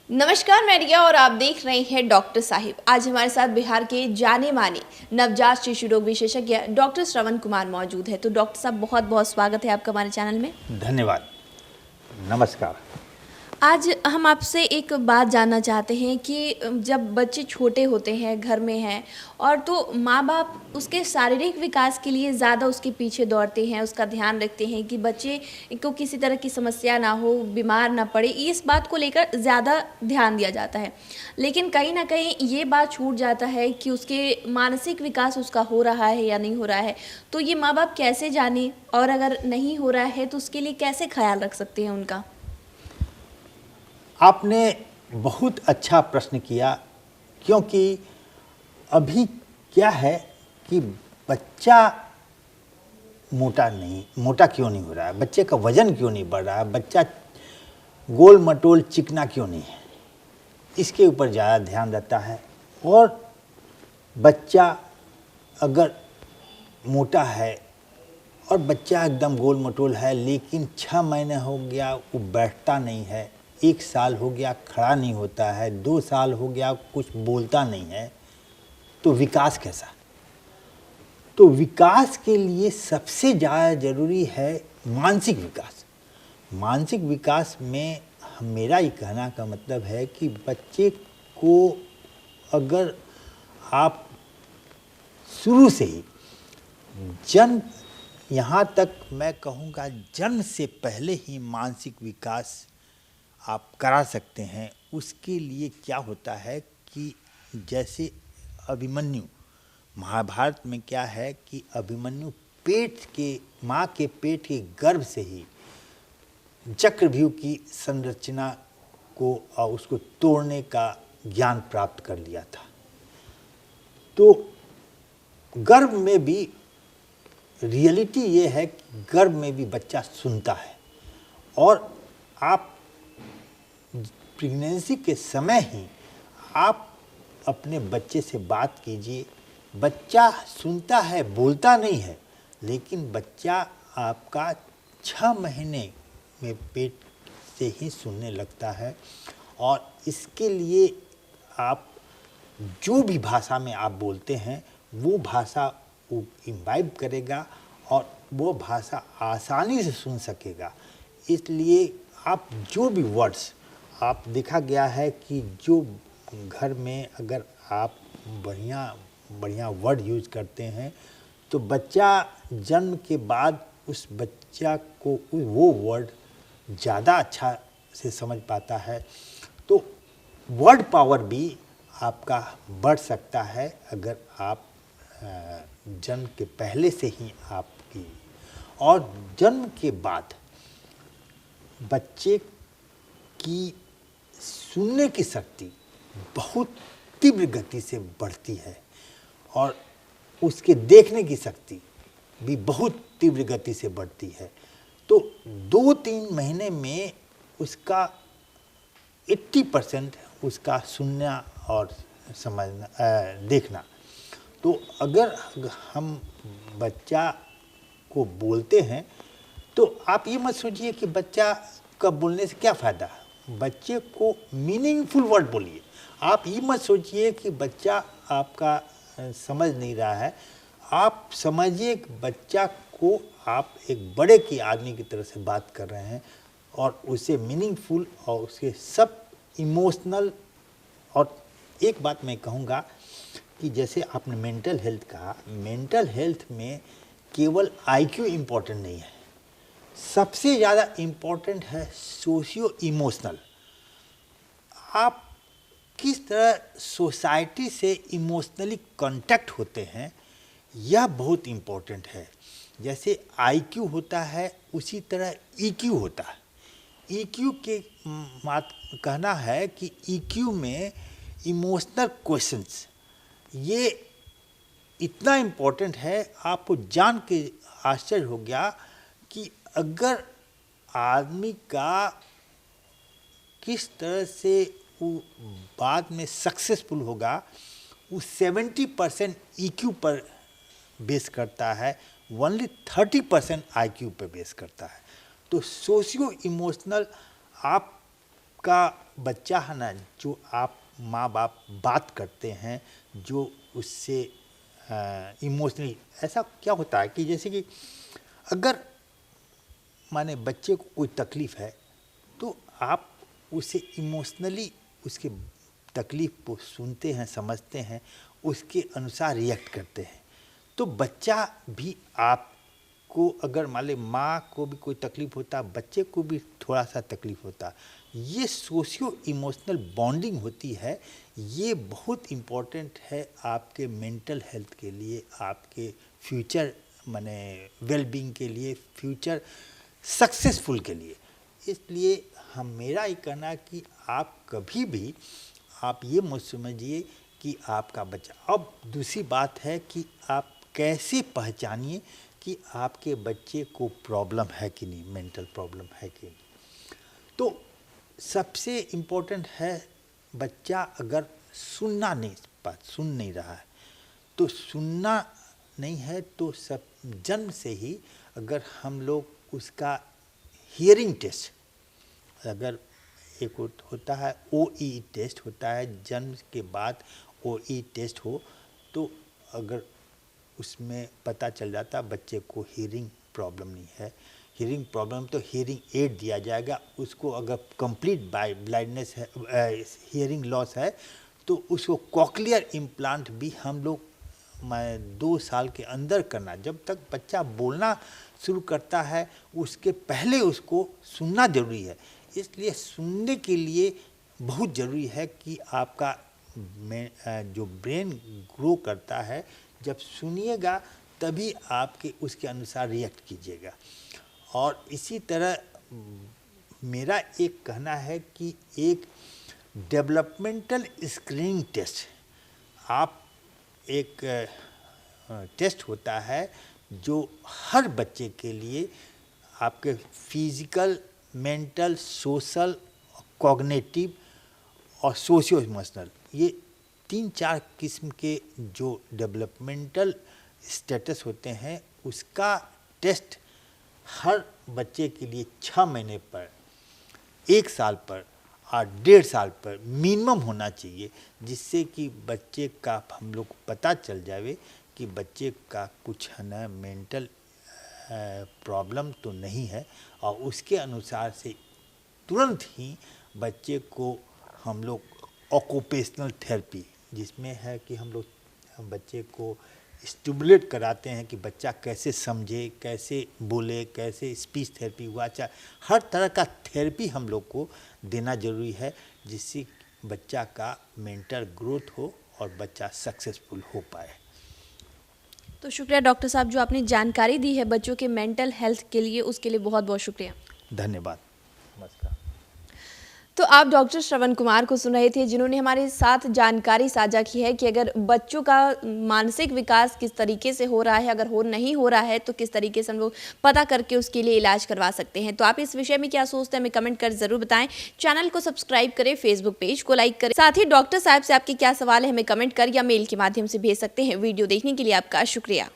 नमस्कार, मैं रिया और आप देख रहे हैं डॉक्टर साहिब। आज हमारे साथ बिहार के जाने माने नवजात शिशु रोग विशेषज्ञ डॉक्टर श्रवण कुमार मौजूद है। तो डॉक्टर साहब, बहुत बहुत स्वागत है आपका हमारे चैनल में। धन्यवाद। नमस्कार। आज हम आपसे एक बात जानना चाहते हैं कि जब बच्चे छोटे होते हैं, घर में हैं, और तो माँ बाप उसके शारीरिक विकास के लिए ज़्यादा उसके पीछे दौड़ते हैं, उसका ध्यान रखते हैं कि बच्चे को किसी तरह की समस्या ना हो, बीमार ना पड़े, इस बात को लेकर ज़्यादा ध्यान दिया जाता है। लेकिन कहीं ना कहीं ये बात छूट जाता है कि उसके मानसिक विकास उसका हो रहा है या नहीं हो रहा है। तो ये माँ बाप कैसे जाने, और अगर नहीं हो रहा है तो उसके लिए कैसे ख्याल रख सकते हैं उनका। आपने बहुत अच्छा प्रश्न किया, क्योंकि अभी क्या है कि बच्चा मोटा क्यों नहीं हो रहा है, बच्चे का वजन क्यों नहीं बढ़ रहा है, बच्चा गोल मटोल चिकना क्यों नहीं है, इसके ऊपर ज़्यादा ध्यान रहता है। और बच्चा अगर मोटा है और बच्चा एकदम गोल मटोल है, लेकिन 6 महीने हो गया वो बैठता नहीं है, 1 साल हो गया खड़ा नहीं होता है, 2 साल हो गया कुछ बोलता नहीं है, तो विकास कैसा। तो विकास के लिए सबसे ज़्यादा ज़रूरी है मानसिक विकास। मानसिक विकास में मेरा ये कहना का मतलब है कि बच्चे को अगर आप शुरू से ही जन्म, यहाँ तक मैं कहूँगा जन्म से पहले ही मानसिक विकास आप करा सकते हैं। उसके लिए क्या होता है कि जैसे अभिमन्यु, महाभारत में क्या है कि अभिमन्यु माँ के पेट के गर्भ से ही चक्रव्यूह की संरचना को और उसको तोड़ने का ज्ञान प्राप्त कर लिया था। तो गर्भ में भी रियलिटी ये है कि गर्भ में भी बच्चा सुनता है, और आप प्रेगनेंसी के समय ही आप अपने बच्चे से बात कीजिए। बच्चा सुनता है, बोलता नहीं है, लेकिन बच्चा आपका 6 महीने में पेट से ही सुनने लगता है। और इसके लिए आप जो भी भाषा में आप बोलते हैं वो भाषा वो इम्बाइब करेगा और वो भाषा आसानी से सुन सकेगा। इसलिए आप जो भी वर्ड्स आप देखा गया है कि जो घर में अगर आप बढ़िया वर्ड यूज करते हैं तो बच्चा जन्म के बाद उस बच्चा को वो वर्ड ज़्यादा अच्छा से समझ पाता है। तो वर्ड पावर भी आपका बढ़ सकता है अगर आप जन्म के पहले से ही आपकी। और जन्म के बाद बच्चे की सुनने की शक्ति बहुत तीव्र गति से बढ़ती है, और उसके देखने की शक्ति भी बहुत तीव्र गति से बढ़ती है। तो 2-3 महीने में उसका 80% उसका सुनना और समझना देखना। तो अगर हम बच्चा को बोलते हैं तो आप ये मत सोचिए कि बच्चा का बोलने से क्या फ़ायदा है। बच्चे को मीनिंगफुल वर्ड बोलिए। आप ये मत सोचिए कि बच्चा आपका समझ नहीं रहा है। आप समझिए कि बच्चा को आप एक बड़े की आदमी की तरह से बात कर रहे हैं, और उसे मीनिंगफुल और उसके सब इमोशनल। और एक बात मैं कहूँगा कि जैसे आपने मेंटल हेल्थ कहा, मेंटल हेल्थ में केवल आईक्यू इम्पोर्टेंट नहीं है, सबसे ज़्यादा इम्पोर्टेंट है सोशियो इमोशनल। आप किस तरह सोसाइटी से इमोशनली कांटेक्ट होते हैं, यह बहुत इम्पोर्टेंट है। जैसे आईक्यू होता है उसी तरह ईक्यू होता है। ईक्यू के बात कहना है कि ईक्यू में इमोशनल क्वेश्चंस ये इतना इम्पोर्टेंट है। आपको जान के आश्चर्य हो गया कि अगर आदमी का किस तरह से वो बाद में सक्सेसफुल होगा, वो 70% ईक्यू पर बेस करता है, ओनली 30% आईक्यू पर बेस करता है। तो सोशियो इमोशनल आपका बच्चा है ना, जो आप माँ बाप बात करते हैं, जो उससे इमोशनली, ऐसा क्या होता है कि जैसे कि अगर माने बच्चे को कोई तकलीफ़ है तो आप उसे इमोशनली उसके तकलीफ़ को सुनते हैं, समझते हैं, उसके अनुसार रिएक्ट करते हैं। तो बच्चा भी आपको, अगर मान ले माँ को भी कोई तकलीफ़ होता, बच्चे को भी थोड़ा सा तकलीफ़ होता, ये सोशियो इमोशनल बॉन्डिंग होती है। ये बहुत इम्पोर्टेंट है आपके मेंटल हेल्थ के लिए, आपके फ्यूचर माने वेलबींग के लिए, फ्यूचर सक्सेसफुल के लिए। इसलिए मेरा ये कहना है कि आप कभी भी आप ये मत समझिए कि आपका बच्चा। अब दूसरी बात है कि आप कैसे पहचानिए कि आपके बच्चे को प्रॉब्लम है कि नहीं, मेंटल प्रॉब्लम है कि नहीं। तो सबसे इम्पोर्टेंट है, बच्चा अगर सुन नहीं रहा है, तो सुनना नहीं है तो सब जन्म से ही अगर हम लोग उसका हियरिंग टेस्ट, अगर एक होता है OE टेस्ट होता है, जन्म के बाद OE टेस्ट हो, तो अगर उसमें पता चल जाता बच्चे को हियरिंग प्रॉब्लम नहीं है, हियरिंग प्रॉब्लम तो हियरिंग एड दिया जाएगा उसको। अगर कंप्लीट ब्लाइंडनेस है, हियरिंग लॉस है, तो उसको कॉकलियर इम्प्लांट भी हम लोग 2 साल के अंदर करना। जब तक बच्चा बोलना शुरू करता है उसके पहले उसको सुनना जरूरी है। इसलिए सुनने के लिए बहुत ज़रूरी है कि आपका जो ब्रेन ग्रो करता है, जब सुनिएगा तभी आपके उसके अनुसार रिएक्ट कीजिएगा। और इसी तरह मेरा एक कहना है कि एक डेवलपमेंटल स्क्रीनिंग टेस्ट, आप एक टेस्ट होता है जो हर बच्चे के लिए आपके फिजिकल, मेंटल, सोशल, कॉग्निटिव और सोशियो इमोशनल, ये 3-4 किस्म के जो डेवलपमेंटल स्टेटस होते हैं, उसका टेस्ट हर बच्चे के लिए 6 महीने पर, 1 साल पर और 1.5 साल पर मिनिमम होना चाहिए, जिससे कि बच्चे का हम लोग पता चल जावे कि बच्चे का कुछ है ना मेंटल प्रॉब्लम तो नहीं है, और उसके अनुसार से तुरंत ही बच्चे को हम लोग ऑक्यूपेशनल थेरेपी, जिसमें है कि हम लोग बच्चे को स्टिमुलेट कराते हैं कि बच्चा कैसे समझे, कैसे बोले, कैसे स्पीच थेरेपी हुआ, चाहे हर तरह का थेरेपी हम लोग को देना जरूरी है, जिससे बच्चा का मेंटल ग्रोथ हो और बच्चा सक्सेसफुल हो पाए। तो शुक्रिया डॉक्टर साहब, जो आपने जानकारी दी है बच्चों के मेंटल हेल्थ के लिए, उसके लिए बहुत बहुत शुक्रिया। धन्यवाद। नमस्कार। तो आप डॉक्टर श्रवण कुमार को सुन रहे थे, जिन्होंने हमारे साथ जानकारी साझा की है कि अगर बच्चों का मानसिक विकास किस तरीके से हो रहा है, अगर नहीं हो रहा है तो किस तरीके से हम लोग पता करके उसके लिए इलाज करवा सकते हैं। तो आप इस विषय में क्या सोचते हैं, हमें कमेंट कर जरूर बताएं। चैनल को सब्सक्राइब करें, फेसबुक पेज को लाइक करें। साथ ही डॉक्टर साहब से आपके क्या सवाल है हमें कमेंट कर या मेल के माध्यम से भेज सकते हैं। वीडियो देखने के लिए आपका शुक्रिया।